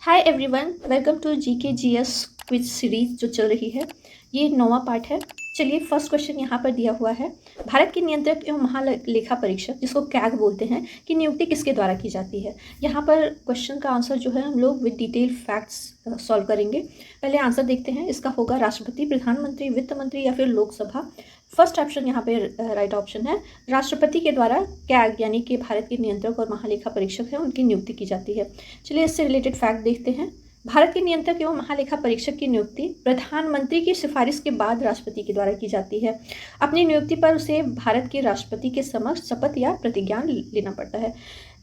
Hi everyone, welcome to GK GS quiz series जो चल रही है। ये 9वां पार्ट है। चलिए, फर्स्ट क्वेश्चन यहाँ पर दिया हुआ है। भारत के नियंत्रक एवं महालेखा परीक्षक, जिसको कैग बोलते हैं, की नियुक्ति किसके द्वारा की जाती है। यहाँ पर क्वेश्चन का आंसर जो है हम लोग विद डिटेल फैक्ट्स सॉल्व करेंगे। पहले आंसर देखते हैं। इसका होगा राष्ट्रपति, प्रधानमंत्री, वित्त मंत्री या फिर लोकसभा। फर्स्ट ऑप्शन यहाँ पे राइट ऑप्शन है। राष्ट्रपति के द्वारा कैग यानी कि भारत के नियंत्रक और महालेखा परीक्षक हैं, उनकी नियुक्ति की जाती है। चलिए, इससे रिलेटेड फैक्ट देखते हैं। भारत के नियंत्रक एवं महालेखा परीक्षक की नियुक्ति प्रधानमंत्री की सिफारिश के बाद राष्ट्रपति के द्वारा की जाती है। अपनी नियुक्ति पर उसे भारत के राष्ट्रपति के समक्ष शपथ या प्रतिज्ञान लेना पड़ता है।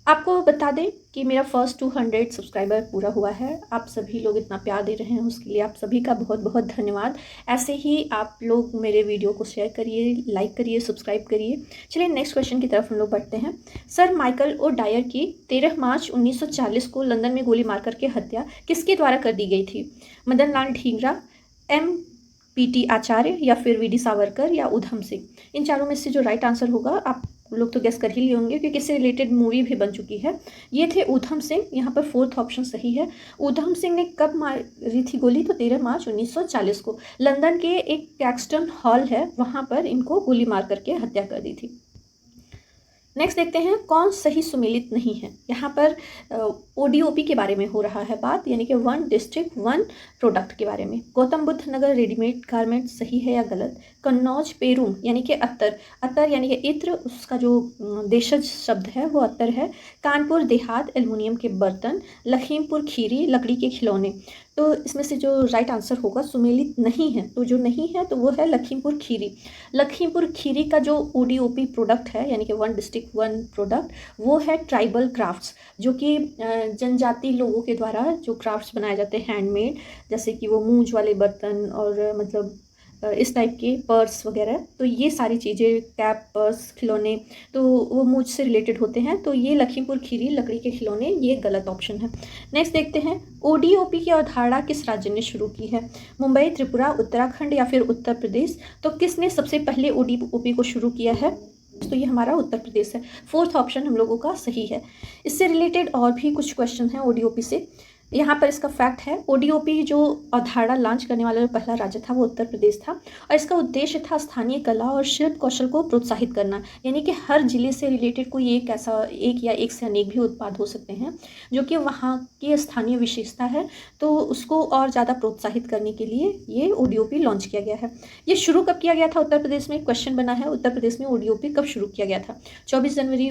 आपको बता दें कि मेरा फर्स्ट 200 सब्सक्राइबर पूरा हुआ है। आप सभी लोग इतना प्यार दे रहे हैं, उसके लिए आप सभी का बहुत बहुत धन्यवाद। ऐसे ही आप लोग मेरे वीडियो को शेयर करिए, लाइक करिए, सब्सक्राइब करिए। चलिए, नेक्स्ट क्वेश्चन की तरफ हम लोग बढ़ते हैं। सर माइकल ओ डायर की 13 मार्च 1940 को लंदन में गोली मारकर के हत्या किसके द्वारा कर दी गई थी। मदन लाल ढींगरा, MPT आचार्य या फिर VD सावरकर या उधम सिंह। इन चारों में से जो राइट आंसर होगा, आप लोग तो गेस कर ही लिए होंगे क्योंकि इससे रिलेटेड मूवी भी बन चुकी है। ये थे उधम सिंह। यहाँ पर फोर्थ ऑप्शन सही है। उधम सिंह ने कब मारी थी गोली, तो 13 मार्च 1940 को लंदन के एक कैक्सटन हॉल है, वहाँ पर इनको गोली मार करके हत्या कर दी थी। नेक्स्ट देखते हैं, कौन सही सुमेलित नहीं है। यहाँ पर ODOP के बारे में हो रहा है बात, यानी कि 1 डिस्ट्रिक्ट 1 प्रोडक्ट के बारे में। गौतम बुद्ध नगर रेडीमेड गारमेंट सही है या गलत। कन्नौज पेरूम यानी कि अत्तर यानी कि इत्र, उसका जो देशज शब्द है वो अत्तर है। कानपुर देहात एल्युमिनियम के बर्तन। लखीमपुर खीरी लकड़ी के खिलौने। तो इसमें से जो राइट आंसर होगा सुमेलित नहीं है, तो जो नहीं है तो वो है लखीमपुर खीरी। लखीमपुर खीरी का जो ODOP प्रोडक्ट है, यानी कि 1 डिस्ट्रिक्ट 1 प्रोडक्ट, वो है ट्राइबल क्राफ्ट्स, जो कि जनजाति लोगों के द्वारा जो क्राफ्ट्स बनाए जाते हैं हैंडमेड, जैसे कि वो मूंज वाले बर्तन और मतलब इस टाइप के पर्स वगैरह। तो ये सारी चीज़ें, कैप, पर्स, खिलौने, तो वो मूंज से रिलेटेड होते हैं। तो ये लखीमपुर खीरी लकड़ी के खिलौने, ये गलत ऑप्शन है। नेक्स्ट देखते हैं, ODOP की अवधारणा किस राज्य ने शुरू की है। मुंबई, त्रिपुरा, उत्तराखंड या फिर उत्तर प्रदेश। तो किसने सबसे पहले ODOP को शुरू किया है, तो ये हमारा उत्तर प्रदेश है। फोर्थ ऑप्शन हम लोगों का सही है। इससे रिलेटेड और भी कुछ क्वेश्चन हैं ODOP से। यहाँ पर इसका फैक्ट है, ODOP जो अवधारणा लॉन्च करने वाला जो पहला राज्य था वो उत्तर प्रदेश था, और इसका उद्देश्य था स्थानीय कला और शिल्प कौशल को प्रोत्साहित करना। यानी कि हर जिले से रिलेटेड कोई एक ऐसा, एक या एक से अनेक भी उत्पाद हो सकते हैं जो कि वहाँ की स्थानीय विशेषता है, तो उसको और ज़्यादा प्रोत्साहित करने के लिए ये ODOP लॉन्च किया गया है। ये शुरू कब किया गया था उत्तर प्रदेश में, क्वेश्चन बना है, उत्तर प्रदेश में ODOP कब शुरू किया गया था। 24 जनवरी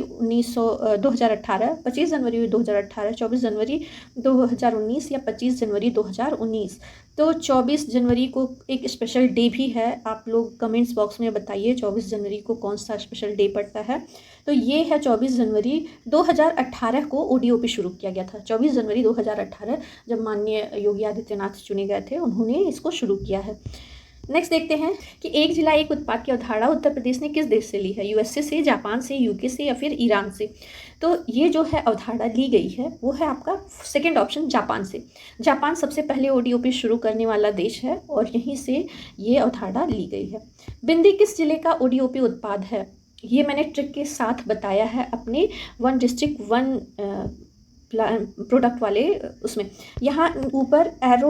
2018, 25 जनवरी 2018, 24 जनवरी 2019 या 25 जनवरी 2019। तो 24 जनवरी को एक स्पेशल डे भी है। आप लोग कमेंट्स बॉक्स में बताइए 24 जनवरी को कौन सा स्पेशल डे पड़ता है। तो ये है 24 जनवरी 2018 को ODOP शुरू किया गया था। 24 जनवरी 2018 जब माननीय योगी आदित्यनाथ चुने गए थे, उन्होंने इसको शुरू किया है। नेक्स्ट देखते हैं कि एक जिला एक उत्पाद की अवधारणा उत्तर प्रदेश ने किस देश से ली है। USA से, जापान से, UK से या फिर ईरान से। तो ये जो है अवधारणा ली गई है वो है आपका सेकंड ऑप्शन, जापान से। जापान सबसे पहले ODOP शुरू करने वाला देश है और यहीं से ये अवधारणा ली गई है। बिंदी किस जिले का ODOP उत्पाद है। ये मैंने ट्रिक के साथ बताया है अपने 1 डिस्ट्रिक्ट 1 प्रोडक्ट वाले उसमें। यहाँ ऊपर एरो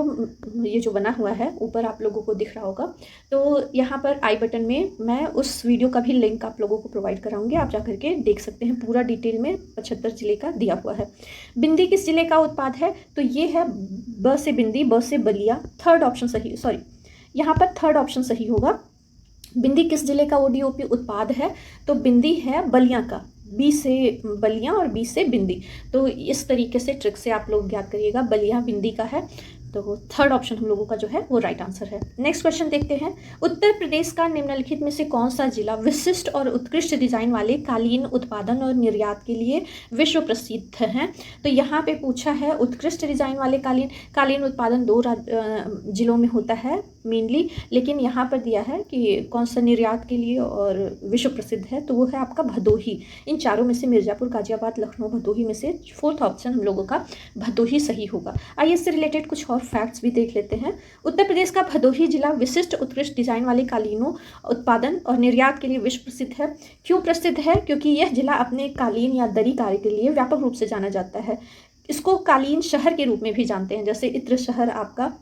ये जो बना हुआ है ऊपर आप लोगों को दिख रहा होगा, तो यहाँ पर आई बटन में मैं उस वीडियो का भी लिंक आप लोगों को प्रोवाइड कराऊंगी, आप जा करके देख सकते हैं। पूरा डिटेल में 75 जिले का दिया हुआ है। बिंदी किस जिले का उत्पाद है, तो ये है ब से बिंदी, ब से बलिया। थर्ड ऑप्शन सही, सॉरी यहाँ पर थर्ड ऑप्शन सही होगा। बिंदी किस जिले का ODOP उत्पाद है, तो बिंदी है बलिया का। B से बलिया और B से बिंदी। तो इस तरीके से ट्रिक से आप लोग याद करिएगा, बलिया बिंदी का है। तो थर्ड ऑप्शन हम लोगों का जो है वो राइट आंसर है। नेक्स्ट क्वेश्चन देखते हैं, उत्तर प्रदेश का निम्नलिखित में से कौन सा जिला विशिष्ट और उत्कृष्ट डिजाइन वाले कालीन उत्पादन और निर्यात के लिए विश्व प्रसिद्ध है। तो यहाँ पे पूछा है उत्कृष्ट डिजाइन वाले कालीन उत्पादन 2 जिलों में होता है मेनली, लेकिन यहाँ पर दिया है कि कौन सा निर्यात के लिए और विश्व प्रसिद्ध है, तो वो है आपका भदोही। इन चारों में से मिर्जापुर, गाजियाबाद, लखनऊ, भदोही में से फोर्थ ऑप्शन हम लोगों का भदोही सही होगा। आइए इससे रिलेटेड कुछ और फैक्ट्स भी देख लेते हैं। उत्तर प्रदेश का भदोही जिला विशिष्ट उत्कृष्ट डिजाइन वाले कालीनों उत्पादन और निर्यात के लिए विश्व प्रसिद्ध है। क्यों प्रसिद्ध है, क्योंकि यह जिला अपने कालीन या दरी कार्य के लिए व्यापक रूप से जाना जाता है। इसको कालीन शहर के रूप में भी जानते हैं, जैसे इत्र शहर आपका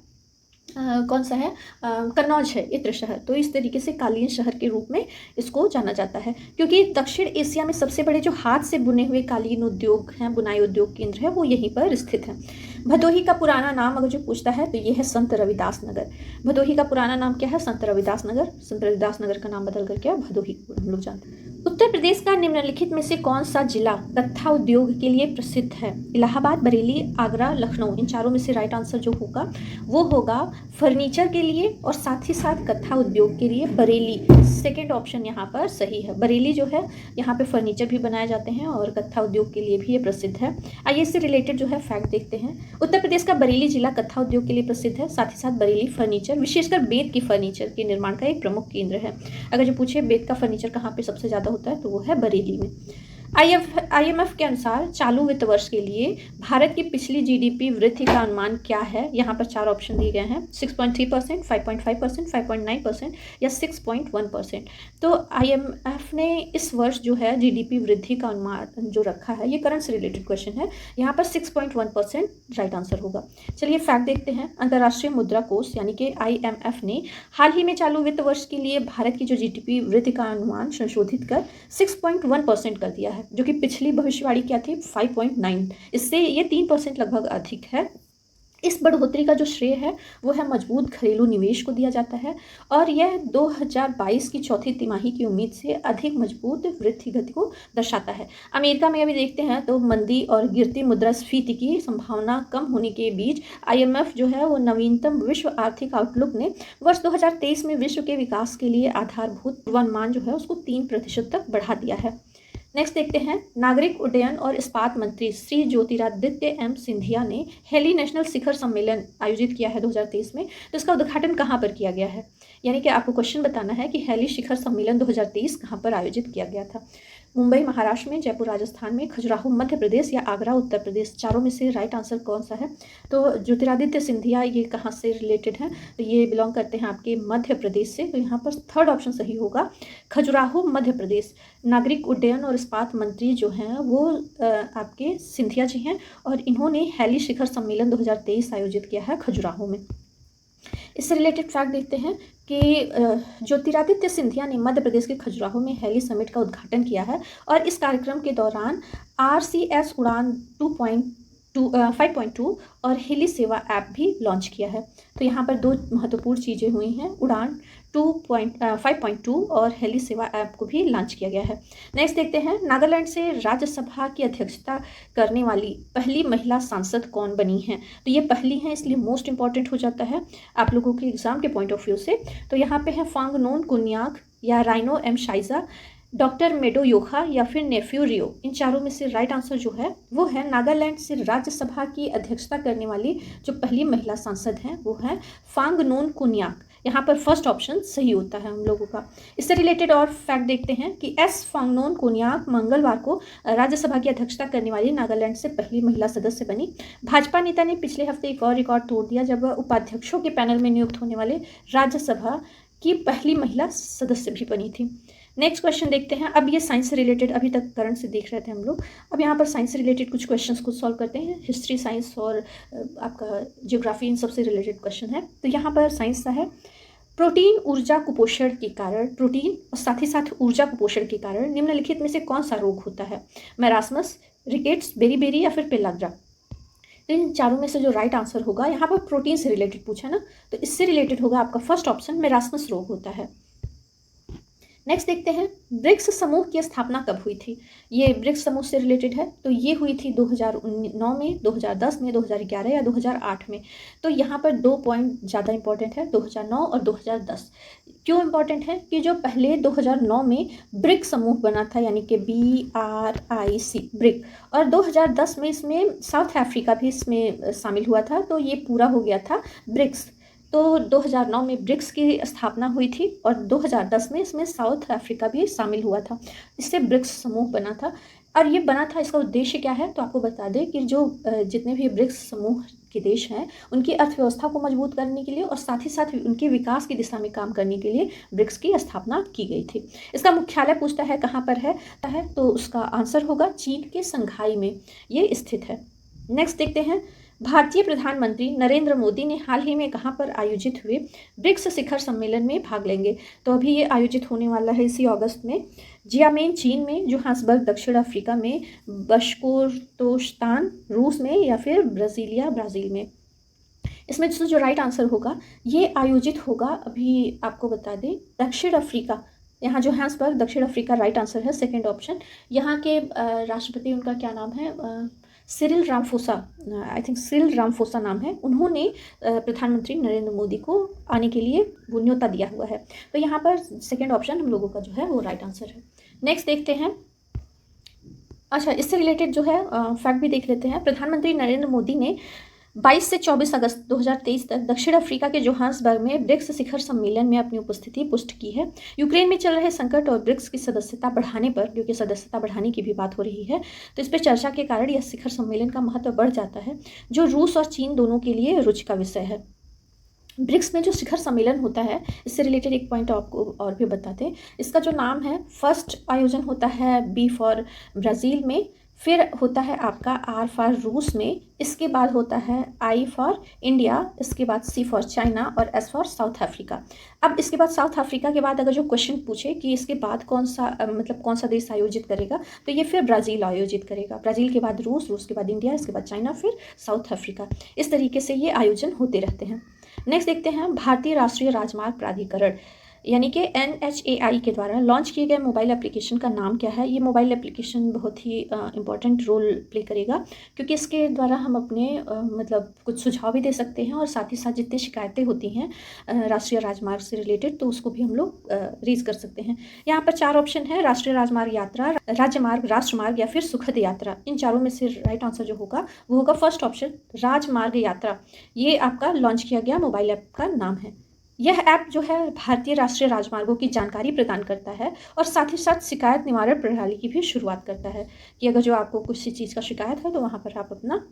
कौन सा है, कन्नौज है इत्र शहर। तो इस तरीके से कालीन शहर के रूप में इसको जाना जाता है, क्योंकि दक्षिण एशिया में सबसे बड़े जो हाथ से बुने हुए कालीन उद्योग हैं, बुनाई उद्योग केंद्र है, वो यहीं पर स्थित है। भदोही का पुराना नाम अगर जो पूछता है तो ये है संत रविदास नगर। भदोही का पुराना नाम क्या है, संत रविदास नगर। संत रविदास नगर का नाम बदल कर क्या भदोही हम लोग जानते हैं। उत्तर प्रदेश का निम्नलिखित में से कौन सा जिला कत्था उद्योग के लिए प्रसिद्ध है? इलाहाबाद, बरेली, आगरा, लखनऊ। इन चारों में से राइट आंसर जो होगा वो होगा फर्नीचर के लिए और साथ ही साथ कत्था उद्योग के लिए बरेली। सेकेंड ऑप्शन यहाँ पर सही है। बरेली जो है यहाँ पे फर्नीचर भी बनाए जाते हैं और कत्था उद्योग के लिए भी ये प्रसिद्ध है। आइए इससे रिलेटेड जो है फैक्ट देखते हैं। उत्तर प्रदेश का बरेली जिला कत्था उद्योग के लिए प्रसिद्ध है। साथ ही साथ बरेली फर्नीचर, विशेषकर बेत की फर्नीचर के निर्माण का एक प्रमुख केंद्र है। अगर जो पूछे बेत का फर्नीचर कहाँ पे सबसे ज़्यादा होता है तो वो है बरेली में। IMF के अनुसार चालू वित्त वर्ष के लिए भारत की पिछली GDP वृद्धि का अनुमान क्या है? यहाँ पर 4 ऑप्शन दिए गए हैं, 6.3%, 5.5%, 5.9% या 6.1%। तो IMF ने इस वर्ष जो है GDP वृद्धि का अनुमान जो रखा है, ये करंट से रिलेटेड क्वेश्चन है, यहाँ पर 6.1% राइट आंसर होगा। चलिए फैक्ट देखते हैं। अंतर्राष्ट्रीय मुद्रा कोष यानी कि IMF ने हाल ही में चालू वित्त वर्ष के लिए भारत की जो GDP वृद्धि का अनुमान संशोधित कर 6.1% कर दिया है, जो कि पिछली भविष्यवाणी क्या थी 5.9। इससे ये 3% लगभग अधिक है। इस बढ़ोतरी का जो श्रेय है वो है मजबूत घरेलू निवेश को दिया जाता है और यह 2022 की चौथी तिमाही की उम्मीद से अधिक मजबूत वृद्धि गति को दर्शाता है। अमेरिका में अभी देखते हैं तो मंदी और गिरती मुद्रास्फीति की संभावना कम होने के बीच IMF जो है वो नवीनतम विश्व आर्थिक आउटलुक ने वर्ष 2023 में विश्व के विकास के लिए आधारभूत पूर्वानुमान जो है उसको 3% तक बढ़ा दिया है। नेक्स्ट देखते हैं। नागरिक उड्डयन और इस्पात मंत्री श्री ज्योतिरादित्य M सिंधिया ने हेली नेशनल शिखर सम्मेलन आयोजित किया है 2023 में। तो इसका उद्घाटन कहाँ पर किया गया है? यानी कि आपको क्वेश्चन बताना है कि हेली शिखर सम्मेलन 2023 कहाँ पर आयोजित किया गया था। मुंबई महाराष्ट्र में, जयपुर राजस्थान में, खजुराहो मध्य प्रदेश या आगरा उत्तर प्रदेश। चारों में से राइट आंसर कौन सा है? तो ज्योतिरादित्य सिंधिया ये कहाँ से रिलेटेड है? तो ये बिलोंग करते हैं आपके मध्य प्रदेश से। तो यहाँ पर थर्ड ऑप्शन सही होगा, खजुराहो मध्य प्रदेश। नागरिक उड्डयन और इस्पात मंत्री जो हैं वो आपके सिंधिया जी हैं और इन्होंने हेली शिखर सम्मेलन 2023 आयोजित किया है खजुराहो में। इससे रिलेटेड फैक्ट देखते हैं कि ज्योतिरादित्य सिंधिया ने मध्य प्रदेश के खजुराहो में हेली समिट का उद्घाटन किया है और इस कार्यक्रम के दौरान RCS उड़ान 5.2 और हेली सेवा ऐप भी लॉन्च किया है। तो यहाँ पर 2 महत्वपूर्ण चीज़ें हुई हैं, उड़ान 5.2 और हेली सेवा ऐप को भी लॉन्च किया गया है। नेक्स्ट देखते हैं। नागालैंड से राज्यसभा की अध्यक्षता करने वाली पहली महिला सांसद कौन बनी हैं? तो ये पहली हैं इसलिए मोस्ट इंपॉर्टेंट हो जाता है आप लोगों के एग्जाम के पॉइंट ऑफ व्यू से। तो यहाँ पे है फांगनोन कुन्याक या राइनो M शाइजा, डॉक्टर मेडो योखा या फिर नेफ्यू रियो। इन चारों में से राइट आंसर जो है वो है नागालैंड से राज्यसभा की अध्यक्षता करने वाली जो पहली महिला सांसद हैं वो है फांगनोन कुन्याक। यहाँ पर फर्स्ट ऑप्शन सही होता है हम लोगों का। इससे रिलेटेड और फैक्ट देखते हैं कि S फांगनोन कुन्याक मंगलवार को राज्यसभा की अध्यक्षता करने वाली नागालैंड से पहली महिला सदस्य बनी। भाजपा नेता ने पिछले हफ्ते एक और रिकॉर्ड तोड़ दिया जब उपाध्यक्षों के पैनल में नियुक्त होने वाले राज्यसभा की पहली महिला सदस्य भी बनी थी। नेक्स्ट क्वेश्चन देखते हैं। अब ये साइंस से रिलेटेड, अभी तक करंट से देख रहे थे हम लोग, अब यहाँ पर साइंस से रिलेटेड कुछ क्वेश्चंस को सॉल्व करते हैं। हिस्ट्री, साइंस और आपका ज्योग्राफी, इन सबसे रिलेटेड क्वेश्चन है। तो यहाँ पर साइंस का है, प्रोटीन ऊर्जा कुपोषण के कारण, प्रोटीन और साथ ही साथ ऊर्जा कुपोषण के कारण निम्नलिखित में से कौन सा रोग होता है? मैरास्मस, रिकेट्स, बेरी या फिर पेलाग्रा। इन चारों में से जो राइट आंसर होगा, यहाँ पर प्रोटीन से रिलेटेड पूछा ना, तो इससे रिलेटेड होगा आपका फर्स्ट ऑप्शन, मैरास्मस रोग होता है। नेक्स्ट देखते हैं। ब्रिक्स समूह की स्थापना कब हुई थी? ये ब्रिक्स समूह से रिलेटेड है। तो ये हुई थी 2009 में, 2010 में, 2011 या 2008 में। तो यहाँ पर 2 पॉइंट ज़्यादा इंपॉर्टेंट है, 2009 और 2010। क्यों इंपॉर्टेंट है कि जो पहले 2009 में ब्रिक समूह बना था, यानी कि BRIC ब्रिक, और 2010 में इसमें साउथ अफ्रीका भी इसमें शामिल हुआ था, तो ये पूरा हो गया था ब्रिक्स। तो 2009 में ब्रिक्स की स्थापना हुई थी और 2010 में इसमें साउथ अफ्रीका भी शामिल हुआ था, इससे ब्रिक्स समूह बना था। और ये बना था, इसका उद्देश्य क्या है? तो आपको बता दें कि जो जितने भी ब्रिक्स समूह के देश हैं उनकी अर्थव्यवस्था को मजबूत करने के लिए और साथ ही साथ उनके विकास की दिशा में काम करने के लिए ब्रिक्स की स्थापना की गई थी। इसका मुख्यालय पूछता है कहाँ पर है, तो उसका आंसर होगा चीन के संघाई में ये स्थित है। नेक्स्ट देखते हैं, भारतीय प्रधानमंत्री नरेंद्र मोदी ने हाल ही में कहाँ पर आयोजित हुए ब्रिक्स शिखर सम्मेलन में भाग लेंगे? तो अभी ये आयोजित होने वाला है इसी अगस्त में। जियामेन चीन में, जोहान्सबर्ग दक्षिण अफ्रीका में, बशकोर्तोस्तान रूस में, या फिर ब्राज़ीलिया ब्राज़ील में। इसमें जो राइट आंसर होगा, ये आयोजित होगा, अभी आपको बता दें, दक्षिण अफ्रीका। यहाँ जोहान्सबर्ग दक्षिण अफ्रीका राइट आंसर है, सेकंड ऑप्शन। यहाँ के राष्ट्रपति, उनका क्या नाम है, Cyril Ramaphosa, I think Cyril Ramaphosa नाम है। उन्होंने प्रधानमंत्री नरेंद्र मोदी को आने के लिए वो न्योता दिया हुआ है। तो यहाँ पर सेकंड ऑप्शन हम लोगों का जो है वो राइट आंसर है। नेक्स्ट देखते हैं, अच्छा इससे रिलेटेड जो है फैक्ट भी देख लेते हैं। प्रधानमंत्री नरेंद्र मोदी ने 22 से 24 अगस्त 2023 तक दक्षिण अफ्रीका के जोहान्सबर्ग में ब्रिक्स शिखर सम्मेलन में अपनी उपस्थिति पुष्ट की है। यूक्रेन में चल रहे संकट और ब्रिक्स की सदस्यता बढ़ाने पर, क्योंकि सदस्यता बढ़ाने की भी बात हो रही है, तो इस पर चर्चा के कारण यह शिखर सम्मेलन का महत्व बढ़ जाता है, जो रूस और चीन दोनों के लिए रुचि का विषय है। ब्रिक्स में जो शिखर सम्मेलन होता है, इससे रिलेटेड एक पॉइंट आपको और भी बताते हैं। इसका जो नाम है, फर्स्ट आयोजन होता है बी फॉर ब्राज़ील में, फिर होता है आपका आर फॉर रूस में, इसके बाद होता है आई फॉर इंडिया, इसके बाद सी फॉर चाइना और एस फॉर साउथ अफ्रीका। अब इसके बाद साउथ अफ्रीका के बाद अगर जो क्वेश्चन पूछे कि इसके बाद कौन सा मतलब कौन सा देश आयोजित करेगा, तो ये फिर ब्राज़ील आयोजित करेगा। ब्राज़ील के बाद रूस, रूस के बाद इंडिया, इसके बाद चाइना, फिर साउथ अफ्रीका। इस तरीके से ये आयोजन होते रहते हैं। नेक्स्ट देखते हैं, भारतीय राष्ट्रीय राजमार्ग प्राधिकरण यानी कि NHAI के द्वारा लॉन्च किए गए मोबाइल एप्लीकेशन का नाम क्या है? ये मोबाइल एप्लीकेशन बहुत ही इम्पॉर्टेंट रोल प्ले करेगा, क्योंकि इसके द्वारा हम अपने मतलब कुछ सुझाव भी दे सकते हैं, और साथ ही साथ जितनी शिकायतें होती हैं राष्ट्रीय राजमार्ग से रिलेटेड, तो उसको भी हम लोग रेज कर सकते हैं। यहाँ पर 4 ऑप्शन है, राष्ट्रीय राजमार्ग यात्रा, राजमार्ग, राष्ट्रमार्ग या फिर सुखद यात्रा। इन चारों में से राइट आंसर जो होगा वो होगा फर्स्ट ऑप्शन, राजमार्ग यात्रा। ये आपका लॉन्च किया गया मोबाइल ऐप का नाम है। यह ऐप जो है भारतीय राष्ट्रीय राजमार्गों की जानकारी प्रदान करता है, और साथ ही साथ शिकायत निवारण प्रणाली की भी शुरुआत करता है, कि अगर जो आपको किसी चीज़ का शिकायत है तो वहाँ पर आप अपना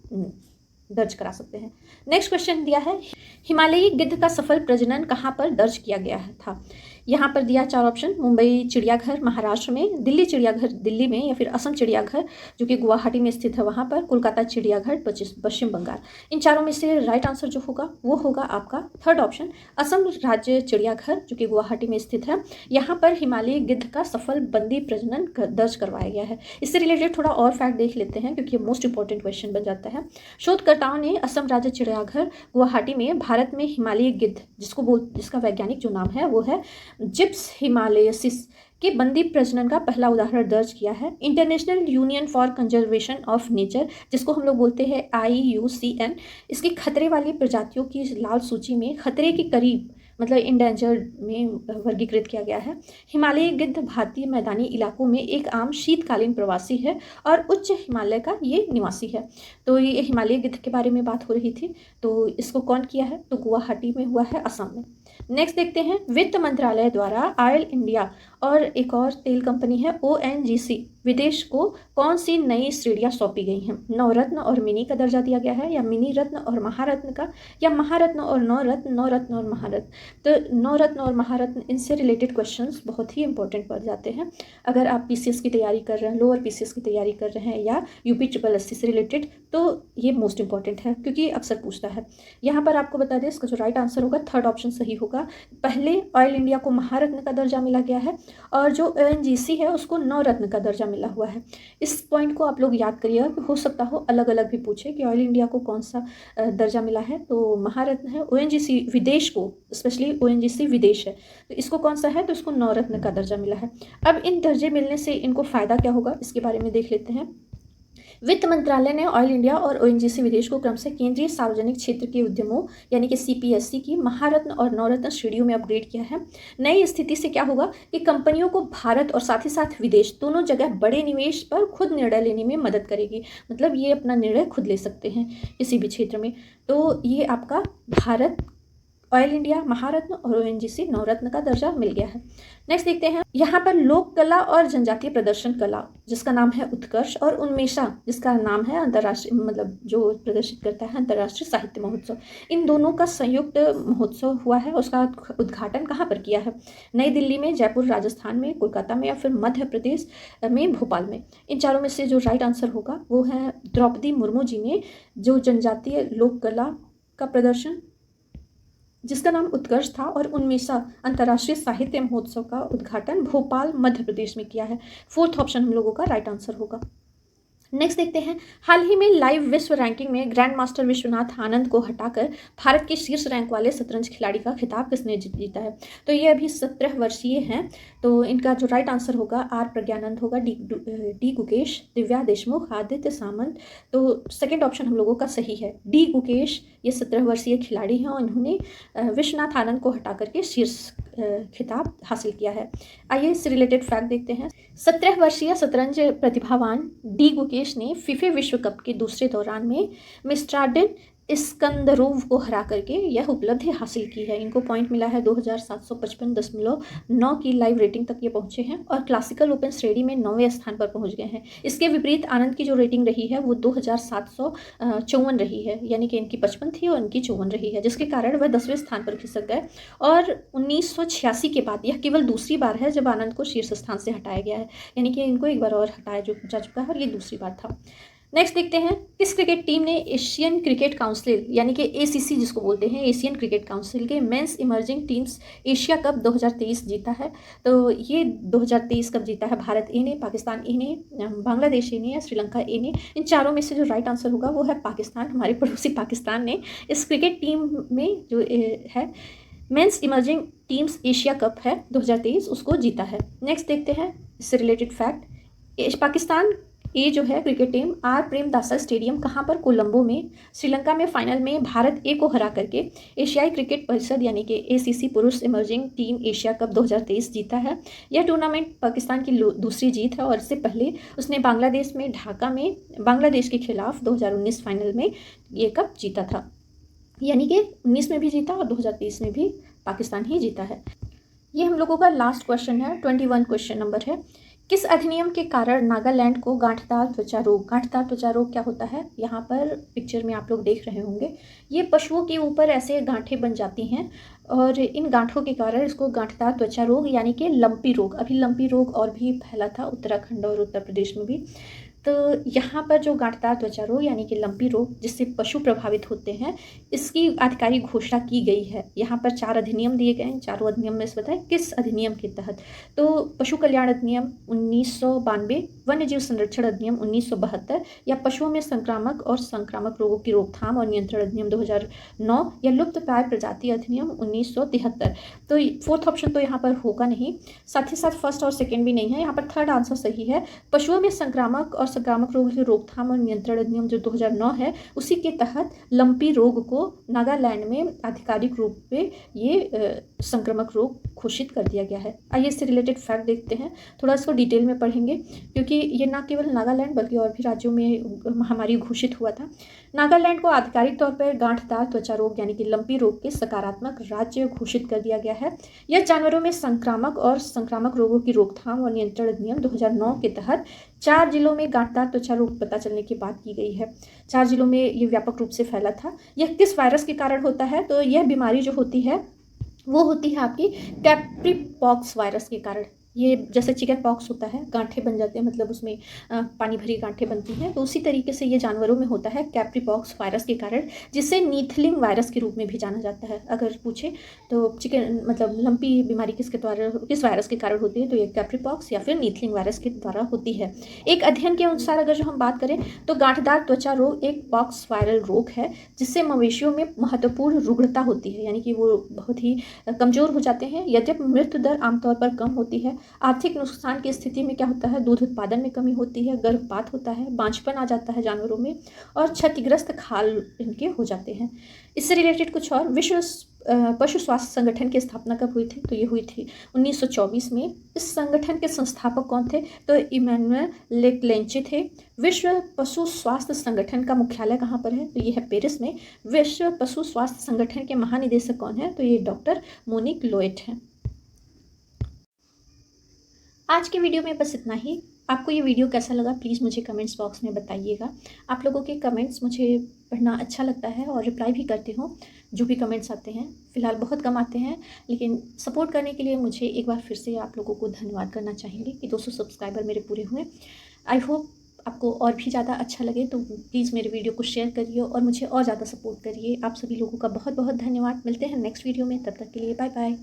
दर्ज करा सकते हैं। नेक्स्ट क्वेश्चन दिया है, हिमालयी गिद्ध का सफल प्रजनन कहाँ पर दर्ज किया गया था? यहाँ पर दिया 4 ऑप्शन, मुंबई चिड़ियाघर महाराष्ट्र में, दिल्ली चिड़ियाघर दिल्ली में, या फिर असम चिड़ियाघर जो कि गुवाहाटी में स्थित है वहाँ पर, कोलकाता चिड़ियाघर पश्चिम बंगाल। इन चारों में से राइट आंसर जो होगा वो होगा आपका थर्ड ऑप्शन, असम राज्य चिड़ियाघर जो कि गुवाहाटी में स्थित है। यहाँ पर हिमालयी गिद्ध का सफल बंदी प्रजनन दर्ज करवाया गया है। इससे रिलेटेड थोड़ा और फैक्ट देख लेते हैं, क्योंकि ये मोस्ट इंपॉर्टेंट क्वेश्चन बन जाता है। शोधकर्ताओं ने असम राज्य चिड़ियाघर गुवाहाटी में भारत में हिमालयी गिद्ध, जिसका वैज्ञानिक जो नाम है वो है जिप्स हिमालयसिस, के बंदी प्रजनन का पहला उदाहरण दर्ज किया है। International union for conservation of nature, जिसको हम लोग बोलते हैं IUCN, इसकी खतरे वाली प्रजातियों की लाल सूची में खतरे के करीब मतलब इंडेंजर्ड में वर्गीकृत किया गया है। हिमालयी गिद्ध भारतीय मैदानी इलाकों में एक आम शीतकालीन प्रवासी है और उच्च हिमालय का ये निवासी है। तो ये हिमालयी गिद्ध के बारे में बात हो रही थी, तो इसको कौन किया है? तो गुवाहाटी में हुआ है, असम में। नेक्स्ट देखते हैं, वित्त मंत्रालय द्वारा ऑयल इंडिया और एक और तेल कंपनी है ONGC विदेश को कौन सी नई श्रेणियाँ सौंपी गई हैं? नवरत्न और मिनी का दर्जा दिया गया है, या मिनी रत्न और महारत्न का, या महारत्न और नवरत्न, नवरत्न और महारत्न। तो नवरत्न और महारत्न, इनसे रिलेटेड क्वेश्चंस बहुत ही इंपॉर्टेंट पड़ जाते हैं अगर आप PCS की तैयारी कर रहे हैं, लोअर PCS की तैयारी कर रहे हैं, या UP SSSC से रिलेटेड, तो ये मोस्ट इंपॉर्टेंट है क्योंकि अक्सर पूछता है। यहाँ पर आपको बता दें, इसका जो राइट आंसर होगा थर्ड ऑप्शन सही होगा। पहले ऑयल इंडिया को महारत्न का दर्जा मिला गया है, और जो ONGC है उसको नवरत्न का दर्जा मिला हुआ है। इस पॉइंट को आप लोग याद करिएगा, हो सकता हो अलग अलग भी पूछे कि ऑयल इंडिया को कौन सा दर्जा मिला है, तो महारत्न है। ONGC विदेश को, स्पेशली ONGC विदेश है, तो इसको कौन सा है? तो इसको नवरत्न का दर्जा मिला है। अब इन दर्जे मिलने से इनको फ़ायदा क्या होगा, इसके बारे में देख लेते हैं। वित्त मंत्रालय ने ऑयल इंडिया और ONGC विदेश को क्रम से केंद्रीय सार्वजनिक क्षेत्र के उद्यमों यानी कि CPSC की महारत्न और नवरत्न श्रेणियों में अपग्रेड किया है। नई स्थिति से क्या होगा कि कंपनियों को भारत और साथ ही साथ विदेश दोनों जगह बड़े निवेश पर खुद निर्णय लेने में मदद करेगी। मतलब ये अपना निर्णय खुद ले सकते हैं किसी भी क्षेत्र में। तो ये आपका भारत ऑयल इंडिया महारत्न और ओएनजीसी नवरत्न का दर्जा मिल गया है। नेक्स्ट देखते हैं, यहाँ पर लोक कला और जनजातीय प्रदर्शन कला जिसका नाम है उत्कर्ष, और उन्मेषा जिसका नाम है अंतर्राष्ट्रीय, मतलब जो प्रदर्शित करता है अंतर्राष्ट्रीय साहित्य महोत्सव, इन दोनों का संयुक्त महोत्सव हुआ है। उसका उद्घाटन कहाँ पर किया है? नई दिल्ली में, जयपुर राजस्थान में, कोलकाता में, या फिर मध्य प्रदेश में भोपाल में। इन चारों में से जो राइट आंसर होगा वो है द्रौपदी मुर्मू जी ने जो जनजातीय लोक कला का प्रदर्शन जिसका नाम उत्कर्ष था और उन्मेषा अंतर्राष्ट्रीय साहित्य महोत्सव का उद्घाटन भोपाल मध्य प्रदेश में किया है। फोर्थ ऑप्शन हम लोगों का राइट आंसर होगा। नेक्स्ट देखते हैं, हाल ही में लाइव विश्व रैंकिंग में ग्रैंड मास्टर विश्वनाथ आनंद को हटाकर भारत के शीर्ष रैंक वाले शतरंज खिलाड़ी का खिताब किसने जीता है? तो ये अभी 17 वर्षीय हैं, तो इनका जो राइट आंसर होगा आर प्रज्ञानंद होगा, डी गुकेश, दिव्या देशमुख, आदित्य सामंत। तो सेकेंड ऑप्शन हम लोगों का सही है, डी गुकेश। ये 17 वर्षीय खिलाड़ी हैं और इन्होंने विश्वनाथ आनंद को हटा करके शीर्ष खिताब हासिल किया है। आइए इससे रिलेटेड फैक्ट देखते हैं। 17 वर्षीय शतरंज प्रतिभावान डी गुकेश ने फीफे विश्व कप के दूसरे दौरान में मिस्ट्राडिन इस्कंदरोव को हरा करके यह उपलब्धि हासिल की है। इनको पॉइंट मिला है 2755.9 की लाइव रेटिंग तक ये पहुंचे हैं और क्लासिकल ओपन श्रेणी में 9वें स्थान पर पहुंच गए हैं। इसके विपरीत आनंद की जो रेटिंग रही है वो 2754 रही है, यानी कि इनकी 55 थी और इनकी 54 रही है, जिसके कारण वह 10वें स्थान पर खिसक गए। और 1986 के बाद यह केवल दूसरी बार है जब आनंद को शीर्ष स्थान से हटाया गया है, यानी कि इनको एक बार और हटाया जा चुका है और ये दूसरी बार था। नेक्स्ट देखते हैं, किस क्रिकेट टीम ने एशियन क्रिकेट काउंसिल यानी कि एसीसी जिसको बोलते हैं, एशियन क्रिकेट काउंसिल के men's emerging teams Asia Cup 2023 जीता है? तो ये 2023 कप जीता है भारत ए ने, पाकिस्तान ए ने, बांग्लादेश ए ने या श्रीलंका ए ने। इन चारों में से जो राइट आंसर होगा वो है पाकिस्तान। हमारे पड़ोसी पाकिस्तान ने इस क्रिकेट टीम में जो है men's emerging teams Asia Cup है 2023 उसको जीता है। नेक्स्ट देखते हैं इससे रिलेटेड फैक्ट, पाकिस्तान ये जो है cricket team R Premadasa stadium कहाँ पर, कोलंबो में, श्रीलंका में फाइनल में भारत ए को हरा करके एशियाई क्रिकेट परिषद यानी कि एसीसी पुरुष इमर्जिंग टीम एशिया कप 2023 जीता है। यह टूर्नामेंट पाकिस्तान की दूसरी जीत है और इससे पहले उसने बांग्लादेश में ढाका में बांग्लादेश के खिलाफ 2019 फाइनल में ये कप जीता था, यानी कि 19 में भी जीता और 2023 में भी पाकिस्तान ही जीता है। ये हम लोगों का लास्ट क्वेश्चन है, 21 क्वेश्चन नंबर है। किस अधिनियम के कारण नागालैंड को गांठदार त्वचा रोग, गांठदार त्वचा रोग क्या होता है? यहाँ पर पिक्चर में आप लोग देख रहे होंगे, ये पशुओं के ऊपर ऐसे गांठें बन जाती हैं और इन गांठों के कारण इसको गांठदार त्वचा रोग यानी कि लंपी रोग, अभी लंपी रोग और भी फैला था उत्तराखंड और उत्तर प्रदेश में भी। तो यहाँ पर जो गांठदार त्वचा रोग यानी कि लंपी रोग जिससे पशु प्रभावित होते हैं, इसकी आधिकारिक घोषणा की गई है। यहाँ पर 4 अधिनियम दिए गए हैं, चारों अधिनियम में से बताएं किस अधिनियम के तहत। तो पशु कल्याण अधिनियम 1992, वन्य जीव संरक्षण अधिनियम 1972, या पशुओं में संक्रामक और संक्रामक रोगों की रोकथाम और नियंत्रण अधिनियम 2009, या लुप्तप्राय प्रजाति अधिनियम 1973। तो फोर्थ ऑप्शन तो यहाँ पर होगा नहीं, साथ ही साथ फर्स्ट और सेकेंड भी नहीं है। यहाँ पर थर्ड आंसर सही है, पशुओं में संक्रामक और संक्रामक रोग की रोकथाम और नियंत्रण अधिनियम जो 2009 है उसी के तहत लंपी रोग को नागालैंड में आधिकारिक रूप में ये संक्रामक रोग घोषित कर दिया गया है। आइए इससे रिलेटेड फैक्ट देखते हैं, थोड़ा इसको डिटेल में पढ़ेंगे क्योंकि ये ना केवल नागालैंड बल्कि और भी राज्यों में महामारी घोषित हुआ था। नागालैंड को आधिकारिक तौर पर गांठदार त्वचा रोग यानी कि लंपी रोग के सकारात्मक राज्य घोषित कर दिया गया है। यह जानवरों में संक्रामक और संक्रामक रोगों की रोकथाम और नियंत्रण अधिनियम 2009 के तहत 4 जिलों में गांठदार त्वचा रोग पता चलने की बात की गई है। 4 जिलों में ये व्यापक रूप से फैला था। यह किस वायरस के कारण होता है? तो यह बीमारी जो होती है वो होती है आपकी कैप्री पॉक्स वायरस के कारण। ये जैसे चिकन पॉक्स होता है, गांठें बन जाते हैं, मतलब उसमें पानी भरी गांठें बनती हैं, तो उसी तरीके से ये जानवरों में होता है कैप्री पॉक्स वायरस के कारण, जिसे नीथलिंग वायरस के रूप में भी जाना जाता है। अगर पूछे तो चिकन मतलब लंपी बीमारी किस वायरस के कारण होती है, तो ये कैप्री पॉक्स या फिर नीथलिंग वायरस के द्वारा होती है। एक अध्ययन के अनुसार अगर जो हम बात करें तो गांठदार त्वचा रोग एक पॉक्स वायरल रोग है जिससे मवेशियों में महत्वपूर्ण रुग्णता होती है, यानी कि वो बहुत ही कमज़ोर हो जाते हैं। यद्यपि मृत्यु दर आमतौर पर कम होती है आर्थिक नुकसान की स्थिति में क्या होता है, दूध उत्पादन में कमी होती है, गर्भपात होता है, बांझपन आ जाता है जानवरों में और क्षतिग्रस्त खाल इनके हो जाते हैं। इससे रिलेटेड कुछ और, विश्व पशु स्वास्थ्य संगठन की स्थापना कब हुई थी, तो ये हुई थी 1924 में। इस संगठन के संस्थापक कौन थे, तो इमैनुएल लेक्लेंचे थे। विश्व पशु स्वास्थ्य संगठन का मुख्यालय कहाँ पर है, तो ये है पेरिस में। विश्व पशु स्वास्थ्य संगठन के महानिदेशक कौन है, तो ये डॉक्टर मोनिक लोएट हैं। आज के वीडियो में बस इतना ही। आपको ये वीडियो कैसा लगा प्लीज़ मुझे कमेंट्स बॉक्स में बताइएगा। आप लोगों के कमेंट्स मुझे पढ़ना अच्छा लगता है और रिप्लाई भी करती हूँ जो भी कमेंट्स आते हैं। फ़िलहाल बहुत कम आते हैं, लेकिन सपोर्ट करने के लिए मुझे एक बार फिर से आप लोगों को धन्यवाद करना चाहेंगे कि 200 सब्सक्राइबर मेरे पूरे हुए। आई होप आपको और भी ज़्यादा अच्छा लगे, तो प्लीज़ मेरे वीडियो को शेयर करिए और मुझे और ज़्यादा सपोर्ट करिए। आप सभी लोगों का बहुत बहुत धन्यवाद। मिलते हैं नेक्स्ट वीडियो में, तब तक के लिए बाय बाय।